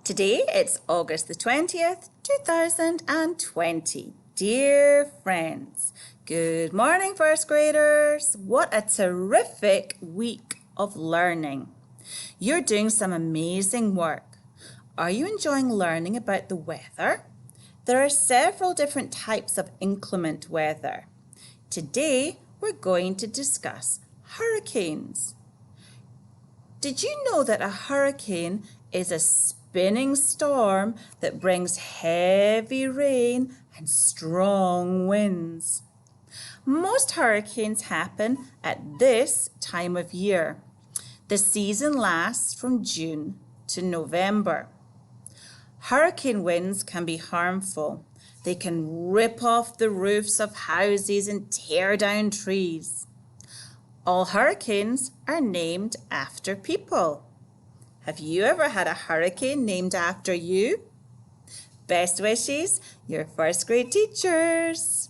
Today it's August the 20th, 2020. Dear friends, good morning first graders. What a terrific week of learning. You're doing some amazing work. Are you enjoying learning about the weather? There are several different types of inclement weather. Today we're going to discuss hurricanes. Did you know that a hurricane is a spinning storm that brings heavy rain and strong winds? Most hurricanes happen at this time of year. The season lasts from June to November. Hurricane winds can be harmful. They can rip off the roofs of houses and tear down trees. All hurricanes are named after people. Have you ever had a hurricane named after you? Best wishes, your first grade teachers.